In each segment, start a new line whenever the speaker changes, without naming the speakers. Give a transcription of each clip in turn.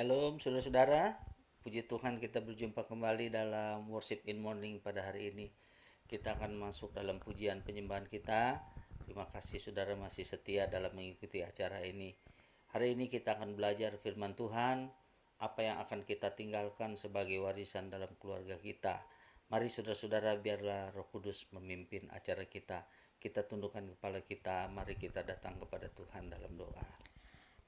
Shalom saudara-saudara, puji Tuhan kita berjumpa kembali dalam Worship in Morning pada hari ini. Kita akan masuk dalam pujian penyembahan kita. Terima kasih saudara masih setia dalam mengikuti acara ini. Hari ini kita akan belajar firman Tuhan, apa yang akan kita tinggalkan sebagai warisan dalam keluarga kita. Mari saudara-saudara, biarlah Roh Kudus memimpin acara kita. Kita tundukkan kepala kita, mari kita datang kepada Tuhan dalam doa.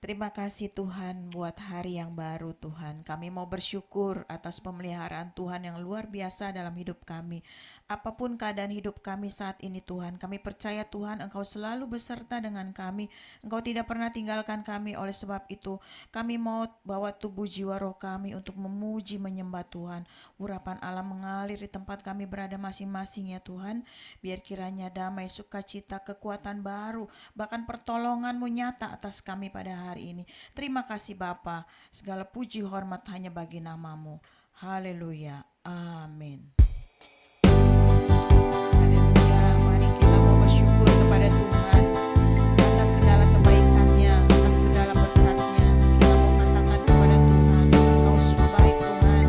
Terima kasih Tuhan buat hari yang baru Tuhan. Kami mau bersyukur atas pemeliharaan Tuhan yang luar biasa dalam hidup kami. Apapun keadaan hidup kami saat ini Tuhan, kami percaya Tuhan Engkau selalu beserta dengan kami. Engkau tidak pernah tinggalkan kami, oleh sebab itu kami mau bawa tubuh jiwa roh kami untuk memuji menyembah Tuhan. Urapan Allah mengalir di tempat kami berada masing-masing ya Tuhan. Biar kiranya damai, sukacita, kekuatan baru, bahkan pertolongan-Mu nyata atas kami pada hari ini. Terima kasih Bapa, segala puji hormat hanya bagi nama-Mu. Haleluya, amin. Haleluya, mari kita mau bersyukur kepada Tuhan atas segala kebaikan-Nya, atas segala berkat-Nya. Kita mau katakan kepada Tuhan, Engkau sungguh baik Tuhan.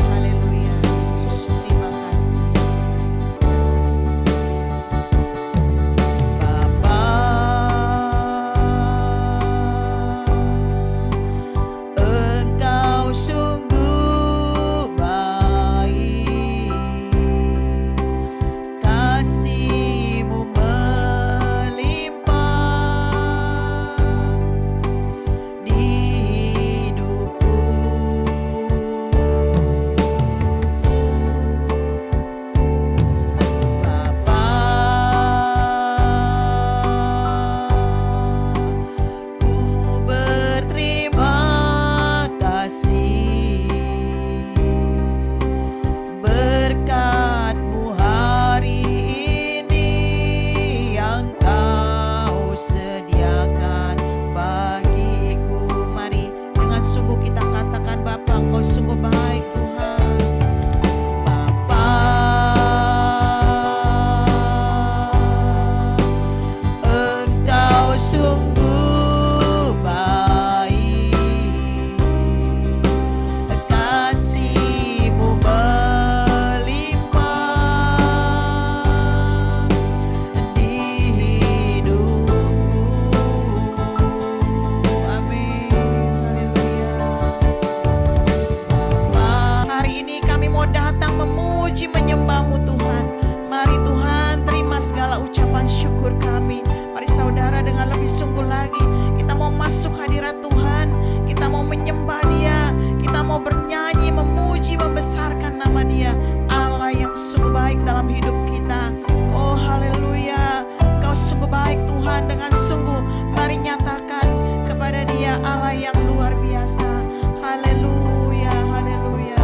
Haleluya, Yesus, terima kasih. Bapa, Engkau sungguh baik, kasih-Mu melimpah di hidupku. Bapa, ku berterima kasih berkat-Mu hari ini yang Kau sediakan bagiku. Mari dengan sungguh kita katakan, Bapa, Engkau sungguh baik Tuhan. Bapa, Engkau sungguh baik, kasih-Mu melimpah di hidupku. Amin. Haleluya. Hari ini kami mau datang memuji menyembah-Mu Tuhan. Mari Tuhan, terima segala ucapan syukur kami. Mari saudara, dengan lebih sungguh lagi kita mau masuk hadirat Tuhan. Kita mau menyembah Dia. Kita mau bernyanyi, memuji, membesarkan nama Dia, Allah yang sungguh baik dalam hidup kita. Oh haleluya, Engkau sungguh baik Tuhan. Dengan sungguh mari nyatakan kepada Dia, Allah yang luar biasa. Haleluya, haleluya.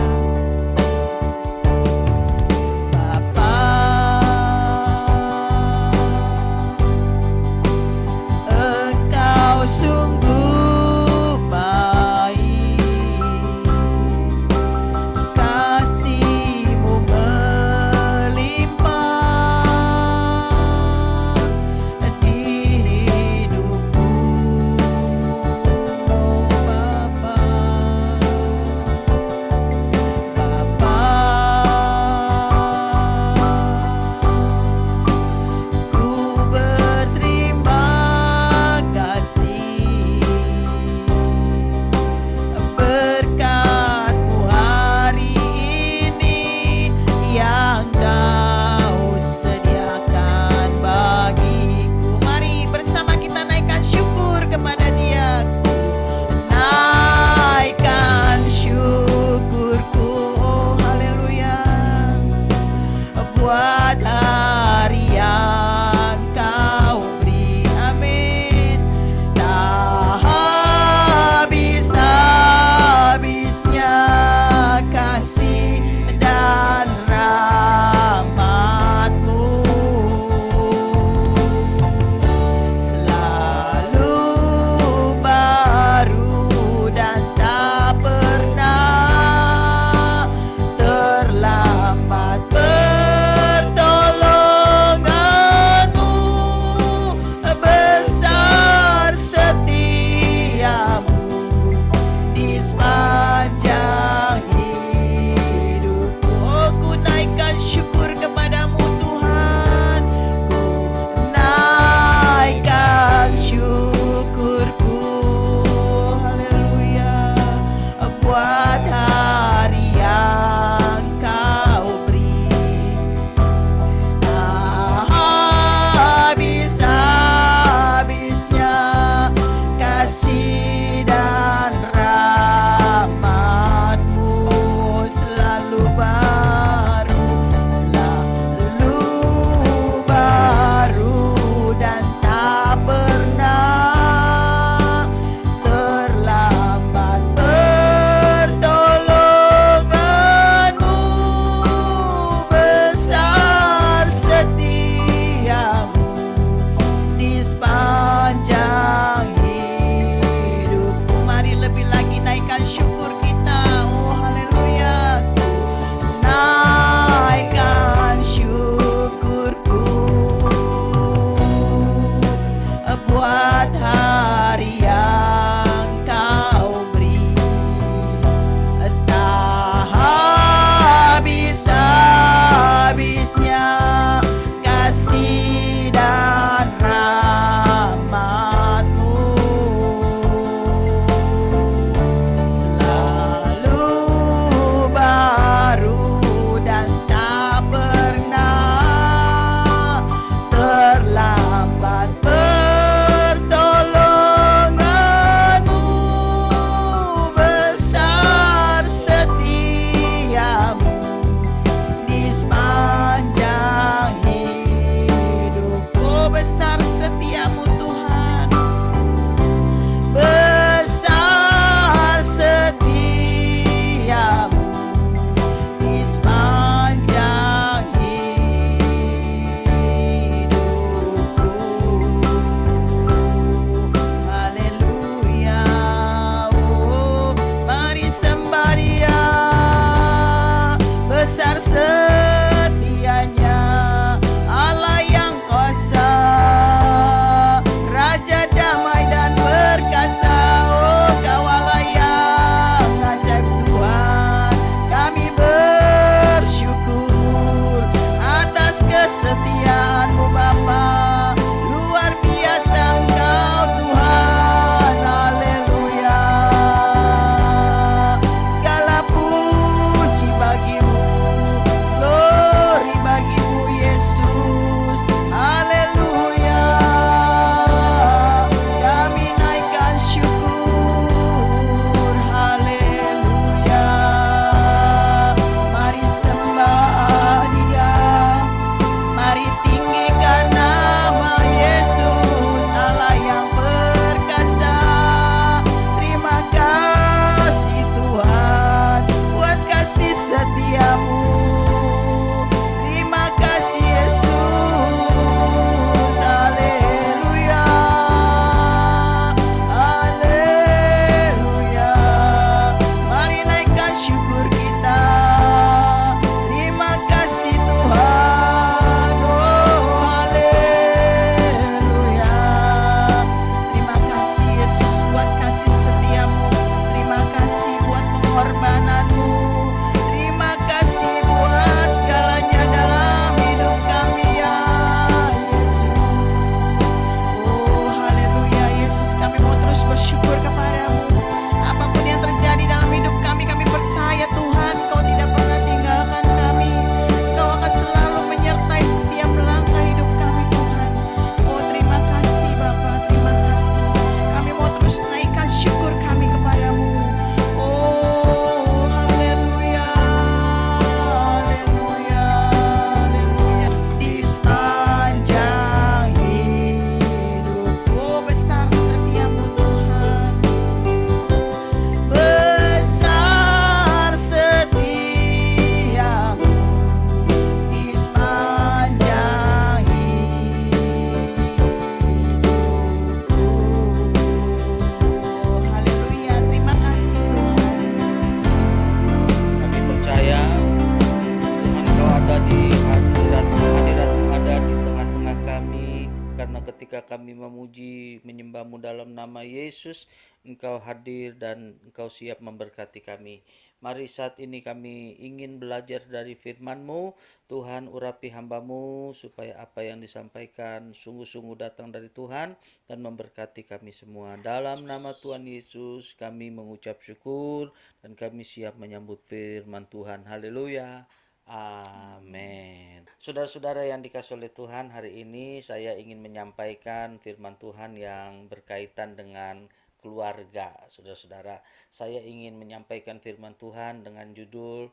kami memuji, menyembah-Mu dalam nama Yesus. Engkau hadir dan Engkau siap memberkati kami. Mari saat ini kami ingin belajar dari firman-Mu. Tuhan, urapi hamba-Mu supaya apa yang disampaikan sungguh-sungguh datang dari Tuhan dan memberkati kami semua. Dalam nama Tuhan Yesus kami mengucap syukur dan kami siap menyambut firman Tuhan. Haleluya. Amin. Saudara-saudara yang dikasihi oleh Tuhan, hari ini saya ingin menyampaikan firman Tuhan yang berkaitan dengan keluarga. Saudara-saudara, saya ingin menyampaikan firman Tuhan dengan judul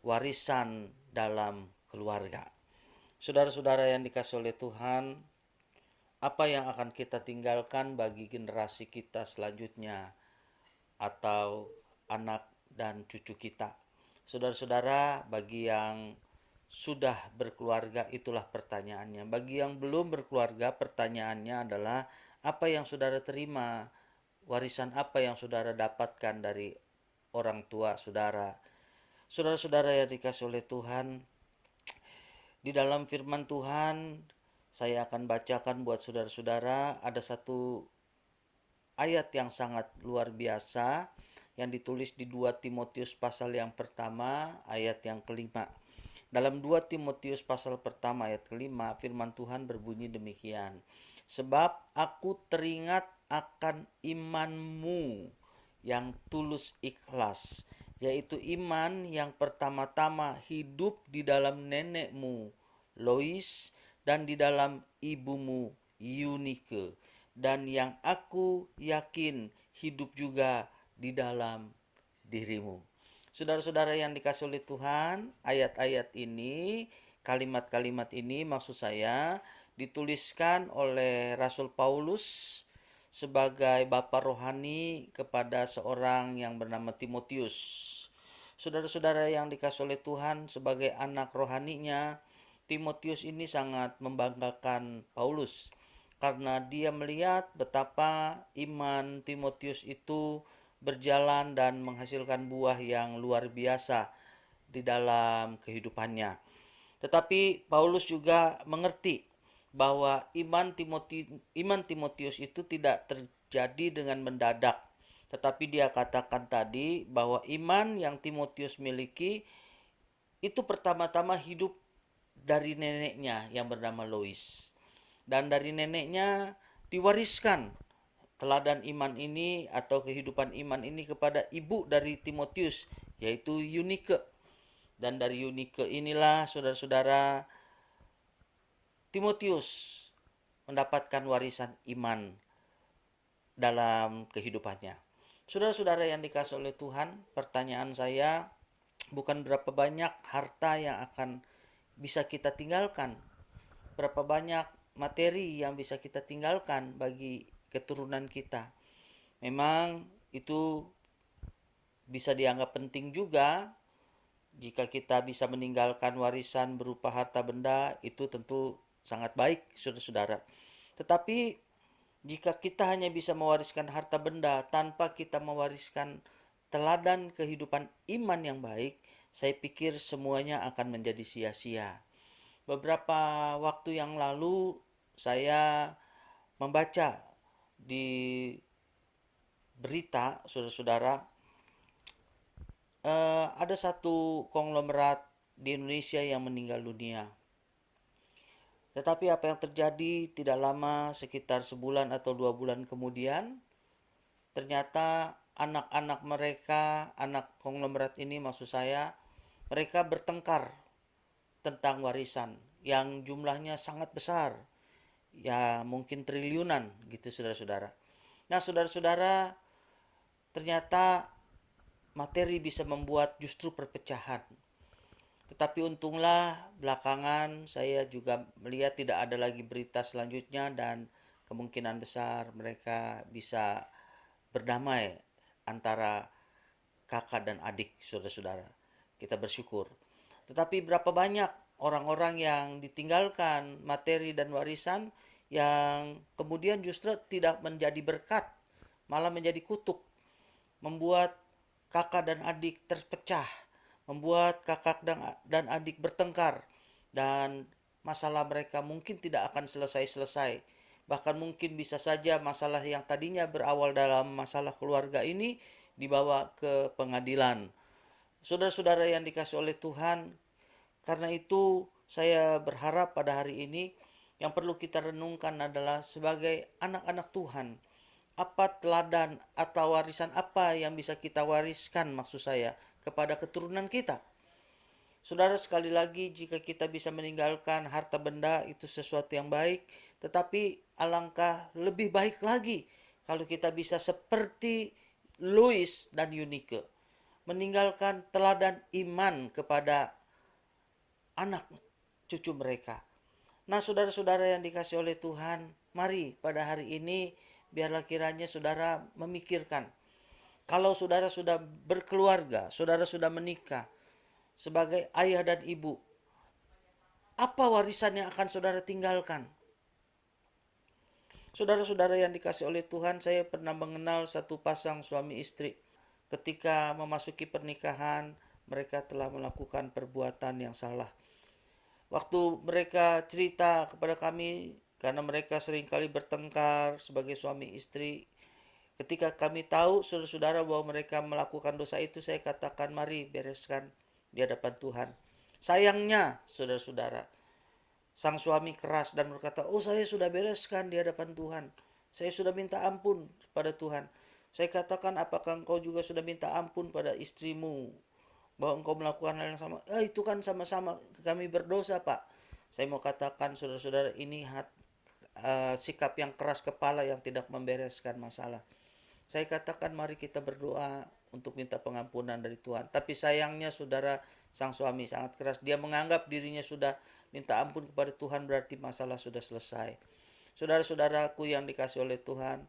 warisan dalam keluarga. Saudara-saudara yang dikasihi oleh Tuhan, apa yang akan kita tinggalkan bagi generasi kita selanjutnya atau anak dan cucu kita? Saudara-saudara, bagi yang sudah berkeluarga itulah pertanyaannya. Bagi yang belum berkeluarga, pertanyaannya adalah apa yang saudara terima, warisan apa yang saudara dapatkan dari orang tua saudara. Saudara-saudara yang dikasihi oleh Tuhan, di dalam firman Tuhan saya akan bacakan buat saudara-saudara, ada satu ayat yang sangat luar biasa yang ditulis di 2 Timotius pasal yang pertama ayat yang kelima. Dalam 2 Timotius pasal pertama ayat kelima, firman Tuhan berbunyi demikian. Sebab aku teringat akan imanmu yang tulus ikhlas, yaitu iman yang pertama-tama hidup di dalam nenekmu Lois dan di dalam ibumu Eunike, dan yang aku yakin hidup juga di dalam dirimu. Saudara-saudara yang dikasihi oleh Tuhan, ayat-ayat ini, kalimat-kalimat ini maksud saya dituliskan oleh Rasul Paulus sebagai bapa rohani kepada seorang yang bernama Timotius. Saudara-saudara yang dikasihi oleh Tuhan, sebagai anak rohaninya, Timotius ini sangat membanggakan Paulus karena dia melihat betapa iman Timotius itu berjalan dan menghasilkan buah yang luar biasa di dalam kehidupannya. Tetapi Paulus juga mengerti bahwa iman Timotius itu tidak terjadi dengan mendadak. Tetapi dia katakan tadi bahwa iman yang Timotius miliki itu pertama-tama hidup dari neneknya yang bernama Lois. Dan dari neneknya diwariskan teladan iman ini atau kehidupan iman ini kepada ibu dari Timotius, yaitu Eunike. Dan dari Eunike inilah saudara-saudara Timotius mendapatkan warisan iman dalam kehidupannya. Saudara-saudara yang dikasihi oleh Tuhan, pertanyaan saya bukan berapa banyak harta yang akan bisa kita tinggalkan, berapa banyak materi yang bisa kita tinggalkan bagi keturunan kita. Memang itu bisa dianggap penting juga. Jika kita bisa meninggalkan warisan berupa harta benda, itu tentu sangat baik, saudara-saudara. Tetapi jika kita hanya bisa mewariskan harta benda tanpa kita mewariskan teladan kehidupan iman yang baik, saya pikir semuanya akan menjadi sia-sia. Beberapa waktu yang lalu saya membaca di berita, saudara-saudara, ada satu konglomerat di Indonesia yang meninggal dunia. Tetapi apa yang terjadi tidak lama, sekitar sebulan atau 2 bulan kemudian, ternyata anak-anak mereka, anak konglomerat ini maksud saya, mereka bertengkar tentang warisan yang jumlahnya sangat besar. Ya mungkin triliunan gitu saudara-saudara. Nah saudara-saudara, ternyata materi bisa membuat justru perpecahan. Tetapi untunglah belakangan saya juga melihat tidak ada lagi berita selanjutnya dan kemungkinan besar mereka bisa berdamai antara kakak dan adik saudara-saudara. Kita bersyukur. Tetapi berapa banyak orang-orang yang ditinggalkan materi dan warisan yang kemudian justru tidak menjadi berkat, malah menjadi kutuk, membuat kakak dan adik terpecah, membuat kakak dan adik bertengkar, dan masalah mereka mungkin tidak akan selesai-selesai. Bahkan mungkin bisa saja masalah yang tadinya berawal dalam masalah keluarga ini dibawa ke pengadilan. Saudara-saudara yang dikasih oleh Tuhan, karena itu saya berharap pada hari ini yang perlu kita renungkan adalah sebagai anak-anak Tuhan, apa teladan atau warisan apa yang bisa kita wariskan, maksud saya, kepada keturunan kita. Saudara, sekali lagi, jika kita bisa meninggalkan harta benda itu sesuatu yang baik, tetapi alangkah lebih baik lagi kalau kita bisa seperti Louis dan Eunike, meninggalkan teladan iman kepada anak cucu mereka. Nah, saudara-saudara yang dikasih oleh Tuhan, mari pada hari ini biarlah kiranya saudara memikirkan, kalau saudara sudah berkeluarga, saudara sudah menikah sebagai ayah dan ibu, apa warisan yang akan saudara tinggalkan? Saudara-saudara yang dikasih oleh Tuhan, saya pernah mengenal satu pasang suami istri. Ketika memasuki pernikahan, mereka telah melakukan perbuatan yang salah. Waktu mereka cerita kepada kami, karena mereka seringkali bertengkar sebagai suami istri, ketika kami tahu saudara-saudara bahwa mereka melakukan dosa itu, saya katakan mari bereskan di hadapan Tuhan. Sayangnya saudara-saudara, sang suami keras dan berkata, oh saya sudah bereskan di hadapan Tuhan. Saya sudah minta ampun pada Tuhan. Saya katakan, apakah engkau juga sudah minta ampun pada istrimu bahwa engkau melakukan hal yang sama? Itu kan sama-sama kami berdosa, Pak. Saya mau katakan saudara-saudara, ini sikap yang keras kepala yang tidak membereskan masalah. Saya katakan mari kita berdoa untuk minta pengampunan dari Tuhan. Tapi sayangnya saudara, sang suami sangat keras. Dia menganggap dirinya sudah minta ampun kepada Tuhan, berarti masalah sudah selesai. Saudara-saudaraku yang dikasih oleh Tuhan,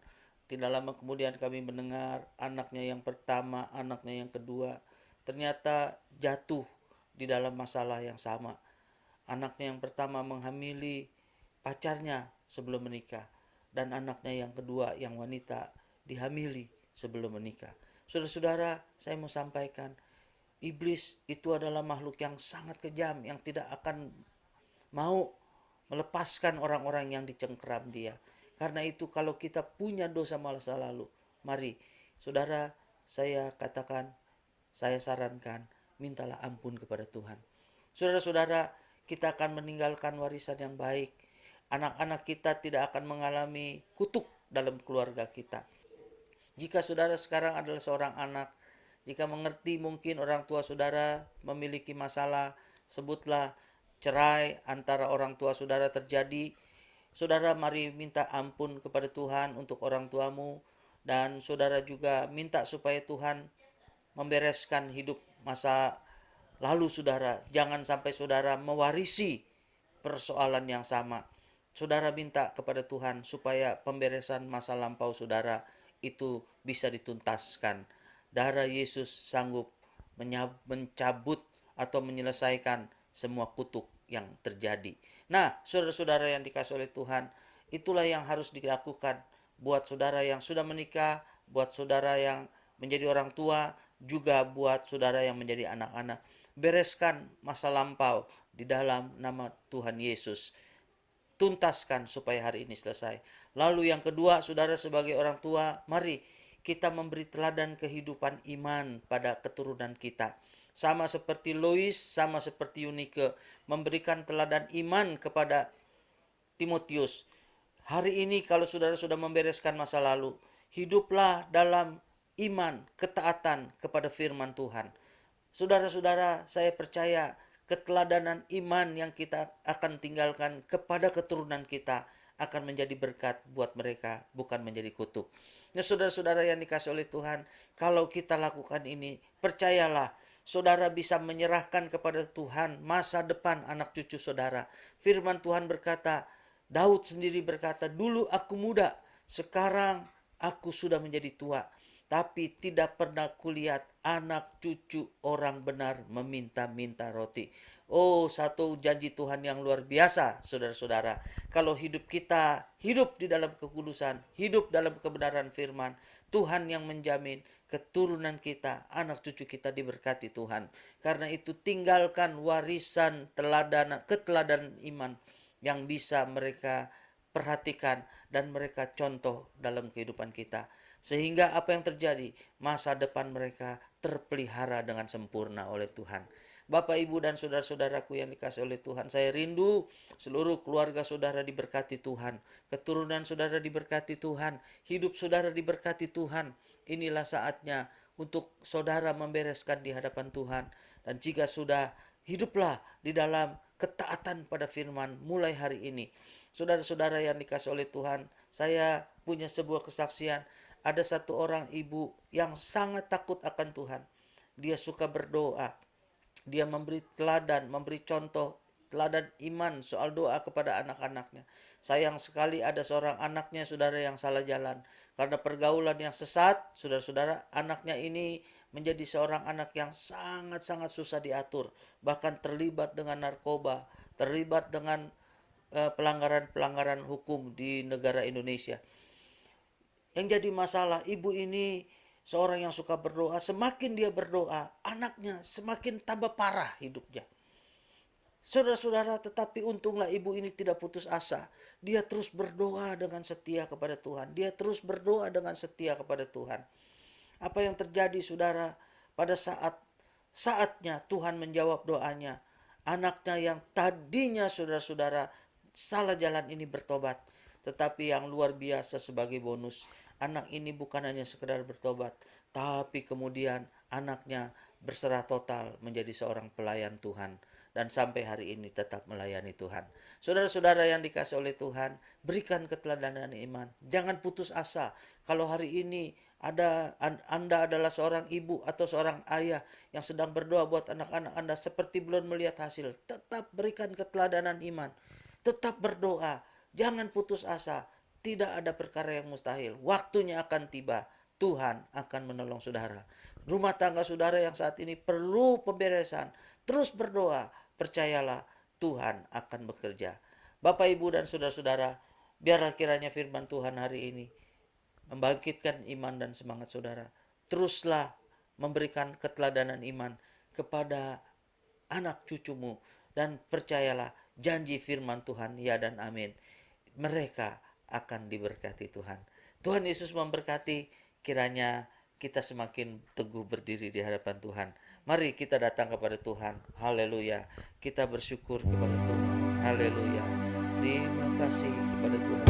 tidak lama kemudian kami mendengar anaknya yang pertama, anaknya yang kedua, ternyata jatuh di dalam masalah yang sama. Anaknya yang pertama menghamili pacarnya sebelum menikah, dan anaknya yang kedua yang wanita dihamili sebelum menikah. Saudara-saudara, saya mau sampaikan, iblis itu adalah makhluk yang sangat kejam, yang tidak akan mau melepaskan orang-orang yang dicengkeram dia. Karena itu kalau kita punya dosa masa lalu, mari saudara, saya katakan, saya sarankan, mintalah ampun kepada Tuhan. Saudara-saudara, kita akan meninggalkan warisan yang baik. Anak-anak kita tidak akan mengalami kutuk dalam keluarga kita. Jika saudara sekarang adalah seorang anak, jika mengerti mungkin orang tua saudara memiliki masalah, sebutlah cerai antara orang tua saudara terjadi, saudara mari minta ampun kepada Tuhan untuk orang tuamu, dan saudara juga minta supaya Tuhan membereskan hidup masa lalu saudara. Jangan sampai saudara mewarisi persoalan yang sama. Saudara minta kepada Tuhan supaya pemberesan masa lampau saudara itu bisa dituntaskan. Darah Yesus sanggup mencabut atau menyelesaikan semua kutuk yang terjadi. Nah, saudara-saudara yang dikasih oleh Tuhan, itulah yang harus dilakukan buat saudara yang sudah menikah, buat saudara yang menjadi orang tua, juga buat saudara yang menjadi anak-anak. Bereskan masa lampau di dalam nama Tuhan Yesus. Tuntaskan supaya hari ini selesai. Lalu yang kedua, saudara sebagai orang tua, mari kita memberi teladan kehidupan iman pada keturunan kita. Sama seperti Lois, sama seperti Eunike, memberikan teladan iman kepada Timotius. Hari ini kalau saudara sudah membereskan masa lalu, hiduplah dalam iman, ketaatan kepada firman Tuhan. Saudara-saudara, saya percaya keteladanan iman yang kita akan tinggalkan kepada keturunan kita akan menjadi berkat buat mereka, bukan menjadi kutuk. Nah, saudara-saudara yang dikasih oleh Tuhan, kalau kita lakukan ini, percayalah, saudara bisa menyerahkan kepada Tuhan masa depan anak cucu saudara. Firman Tuhan berkata, Daud sendiri berkata, dulu aku muda, sekarang aku sudah menjadi tua, tapi tidak pernah kulihat anak cucu orang benar meminta-minta roti. Oh, satu janji Tuhan yang luar biasa, saudara-saudara. Kalau hidup kita hidup di dalam kekudusan, hidup dalam kebenaran firman, Tuhan yang menjamin keturunan kita, anak cucu kita diberkati Tuhan. Karena itu tinggalkan warisan keteladanan iman yang bisa mereka perhatikan dan mereka contoh dalam kehidupan kita. Sehingga apa yang terjadi? Masa depan mereka terpelihara dengan sempurna oleh Tuhan. Bapak, Ibu, dan saudara-saudaraku yang dikasihi oleh Tuhan, saya rindu seluruh keluarga saudara diberkati Tuhan, keturunan saudara diberkati Tuhan, hidup saudara diberkati Tuhan. Inilah saatnya untuk saudara membereskan di hadapan Tuhan. Dan jika sudah, hiduplah di dalam ketaatan pada firman mulai hari ini. Saudara-saudara yang dikasihi oleh Tuhan, saya punya sebuah kesaksian. Ada satu orang ibu yang sangat takut akan Tuhan. Dia suka berdoa. Dia memberi teladan, memberi contoh teladan iman soal doa kepada anak-anaknya. Sayang sekali ada seorang anaknya, saudara, yang salah jalan. Karena pergaulan yang sesat, saudara-saudara, anaknya ini menjadi seorang anak yang sangat-sangat susah diatur. Bahkan terlibat dengan narkoba, terlibat dengan pelanggaran-pelanggaran hukum di negara Indonesia. Yang jadi masalah, ibu ini seorang yang suka berdoa, semakin dia berdoa, anaknya semakin tambah parah hidupnya. Saudara-saudara, tetapi untunglah ibu ini tidak putus asa. Dia terus berdoa dengan setia kepada Tuhan. Dia terus berdoa dengan setia kepada Tuhan. Apa yang terjadi, saudara? Pada saatnya Tuhan menjawab doanya. Anaknya yang tadinya, saudara-saudara, salah jalan ini bertobat. Tetapi yang luar biasa sebagai bonus, anak ini bukan hanya sekedar bertobat, tapi kemudian anaknya berserah total menjadi seorang pelayan Tuhan. Dan sampai hari ini tetap melayani Tuhan. Saudara-saudara yang dikasihi oleh Tuhan, berikan keteladanan iman. Jangan putus asa. Kalau hari ini Anda adalah seorang ibu atau seorang ayah yang sedang berdoa buat anak-anak Anda seperti belum melihat hasil, tetap berikan keteladanan iman. Tetap berdoa. Jangan putus asa. Tidak ada perkara yang mustahil. Waktunya akan tiba. Tuhan akan menolong saudara. Rumah tangga saudara yang saat ini perlu pemberesan. Terus berdoa. Percayalah, Tuhan akan bekerja. Bapak, Ibu, dan saudara-saudara, biarlah kiranya firman Tuhan hari ini membangkitkan iman dan semangat saudara. Teruslah memberikan keteladanan iman kepada anak cucumu. Dan percayalah, janji firman Tuhan, ya dan amin. Mereka akan diberkati Tuhan. Tuhan Yesus memberkati. Kiranya kita semakin teguh berdiri di hadapan Tuhan. Mari kita datang kepada Tuhan. Haleluya. Kita bersyukur kepada Tuhan. Haleluya. Terima kasih kepada Tuhan.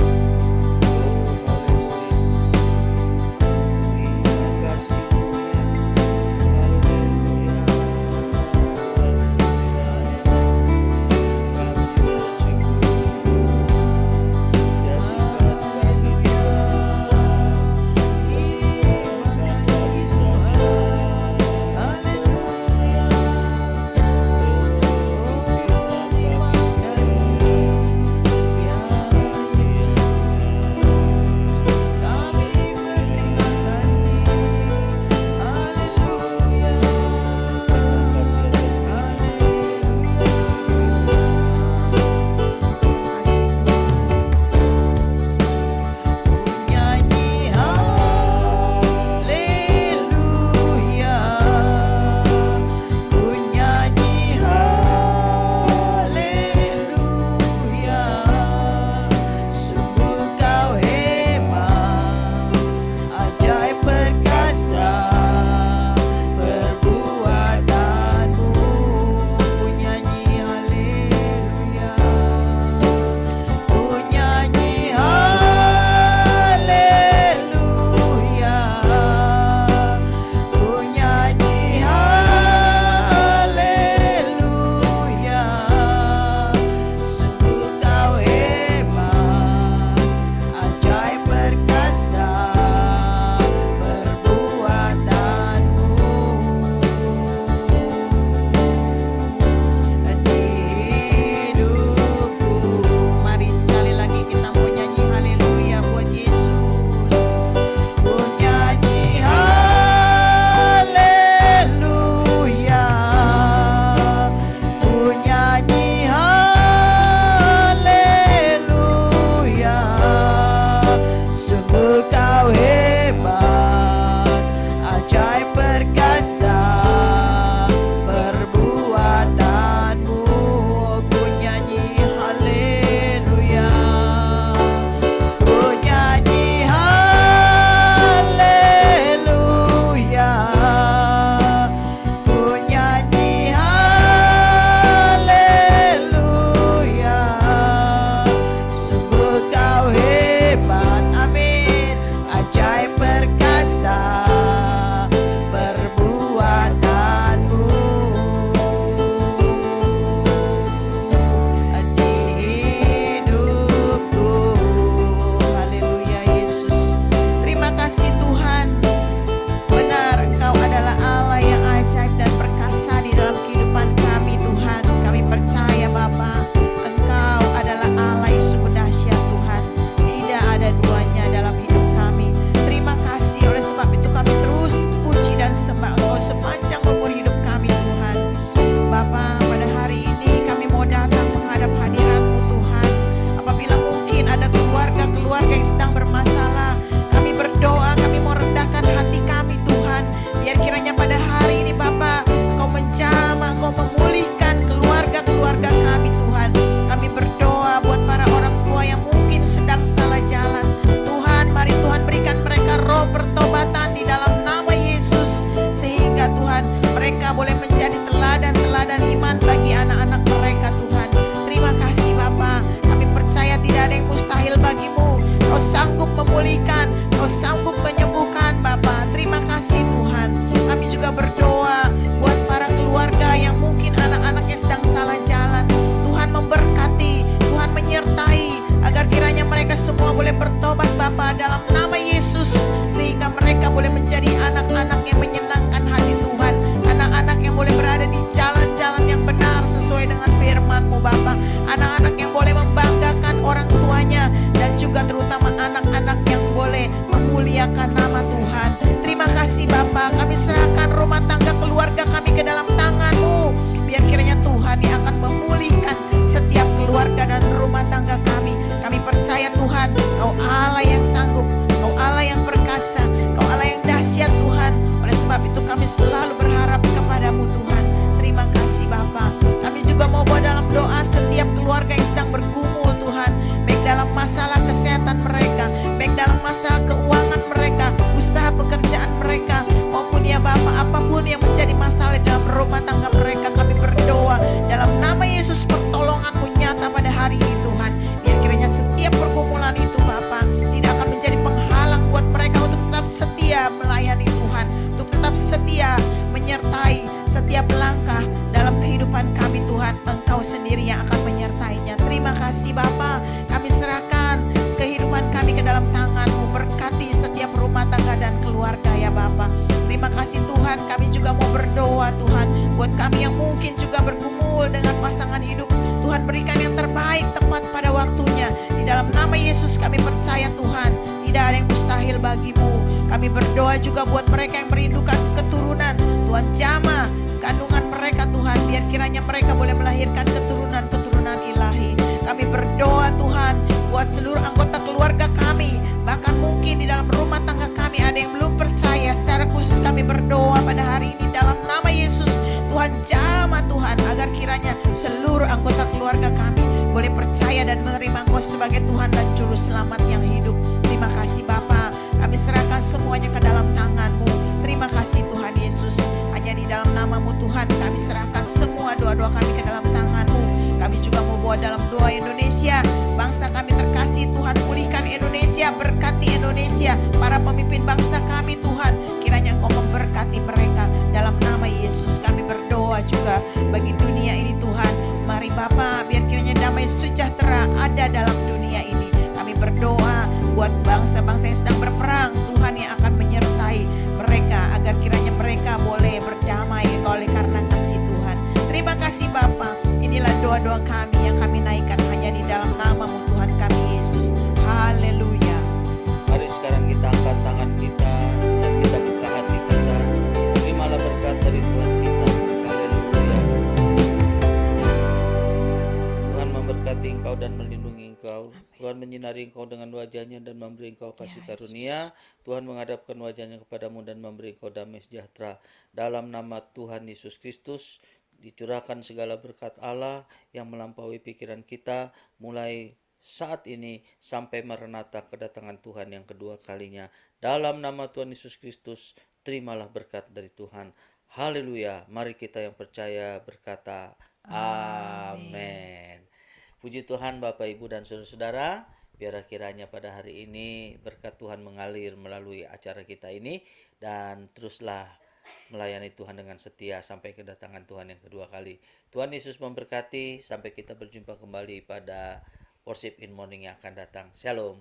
mereka boleh menjadi teladan-teladan iman bagi anak-anak mereka Tuhan. Terima kasih Bapa, kami percaya tidak ada yang mustahil bagimu. Kau sanggup memulihkan, Kau sanggup menyembuhkan Bapa. Terima kasih Tuhan. Kami juga berdoa buat para keluarga yang mungkin anak-anaknya sedang salah jalan. Tuhan memberkati, Tuhan menyertai, agar kiranya mereka semua boleh bertobat Bapa dalam nama Yesus, sehingga mereka boleh menjadi anak-anak yang menyenangkan hati Tuhan, anak-anak yang boleh berada di jalan-jalan yang benar sesuai dengan firman-Mu Bapa, anak-anak yang boleh membanggakan orang tuanya, dan juga terutama anak-anak yang boleh memuliakan nama Tuhan. Terima kasih Bapa, kami serahkan rumah tangga keluarga kami ke dalam tangan-Mu, biar kiranya Tuhan yang akan memulihkan setiap keluarga dan rumah tangga kami. Kami percaya Tuhan, Kau Allah yang sanggup, Kau Allah yang perkasa, Kau Allah yang dahsyat Tuhan. Oleh sebab itu kami selalu berharap kepada-Mu Tuhan. Terima kasih Bapa. Kami juga mau bawa dalam doa setiap keluarga yang sedang bergumul Tuhan, baik dalam masalah kesehatan mereka, baik dalam masalah keuangan mereka, usaha pekerjaan mereka, maupun ya Bapa apapun yang menjadi masalah dalam rumah tangga mereka. Kami berdoa dalam nama Yesus, pertolongan-Mu nyata pada hari ini Tuhan. Biar kiranya setiap pergumulan itu Bapa tidak akan menjadi penghalang buat mereka untuk tetap setia melayani Tuhan, untuk tetap setia menyertai setiap langkah dalam kehidupan kami Tuhan. Engkau sendiri yang akan menyertainya. Terima kasih Bapa, kami serahkan kehidupan kami ke dalam tangan-Mu. Berkati setiap rumah tangga dan keluarga ya Bapa. Terima kasih Tuhan, kami juga mau berdoa Tuhan buat kami yang mungkin juga bergumul dengan pasangan hidup. Tuhan berikan yang terbaik tepat pada waktunya. Di dalam nama Yesus kami percaya Tuhan, tidak ada yang mustahil bagi-Mu. Kami berdoa juga buat mereka yang merindukan keturunan. Tuhan jamah kandungan mereka Tuhan, biar kiranya mereka boleh melahirkan keturunan-keturunan ilahi. Kami berdoa Tuhan buat seluruh anggota keluarga kami, bahkan mungkin di dalam rumah tangga kami ada yang belum percaya. Secara khusus kami berdoa pada hari ini dalam nama Yesus, Tuhan jamah Tuhan, agar kiranya seluruh anggota keluarga kami boleh percaya dan menerima Engkau sebagai Tuhan dan Juru Selamat yang hidup. Terima kasih Bapa, kami serahkan semuanya ke dalam tangan-Mu. Terima kasih Tuhan Yesus, hanya di dalam nama-Mu Tuhan kami serahkan semua doa-doa kami ke dalam tangan-Mu. Kami juga mau bawa dalam doa Indonesia, bangsa kami terkasih Tuhan. Pulihkan Indonesia, berkati Indonesia, para pemimpin bangsa kami Tuhan, kiranya Engkau memberkati mereka. Dalam nama Yesus kami berdoa juga bagi dunia ini Tuhan. Mari Bapa, biar kiranya damai sejahtera ada dalam dunia ini. Kami berdoa buat bangsa-bangsa yang sedang berperang, Tuhan yang akan menyertai mereka, agar kiranya mereka boleh berdamai oleh karena kasih Tuhan. Terima kasih Bapa, inilah doa-doa kami yang kami naikkan hanya di dalam nama-Mu Tuhan kami Yesus. Haleluya.
Mari sekarang kita angkat tangan kita dan kita buka hati kita. Terimalah berkat dari Tuhan kita. Haleluya. Tuhan memberkati engkau dan melindungi engkau. Tuhan menyinari engkau dengan wajah-Nya dan memberi engkau kasih karunia. Tuhan menghadapkan wajah-Nya kepadamu dan memberi engkau damai sejahtera. Dalam nama Tuhan Yesus Kristus, dicurahkan segala berkat Allah yang melampaui pikiran kita mulai saat ini sampai maranatha kedatangan Tuhan yang kedua kalinya. Dalam nama Tuhan Yesus Kristus, terimalah berkat dari Tuhan. Haleluya. Mari kita yang percaya berkata amin. Puji Tuhan Bapak Ibu dan saudara-saudara, biar kiranya pada hari ini berkat Tuhan mengalir melalui acara kita ini, dan teruslah melayani Tuhan dengan setia sampai kedatangan Tuhan yang kedua kali. Tuhan Yesus memberkati, sampai kita berjumpa kembali pada Worship in Morning yang akan datang. Shalom.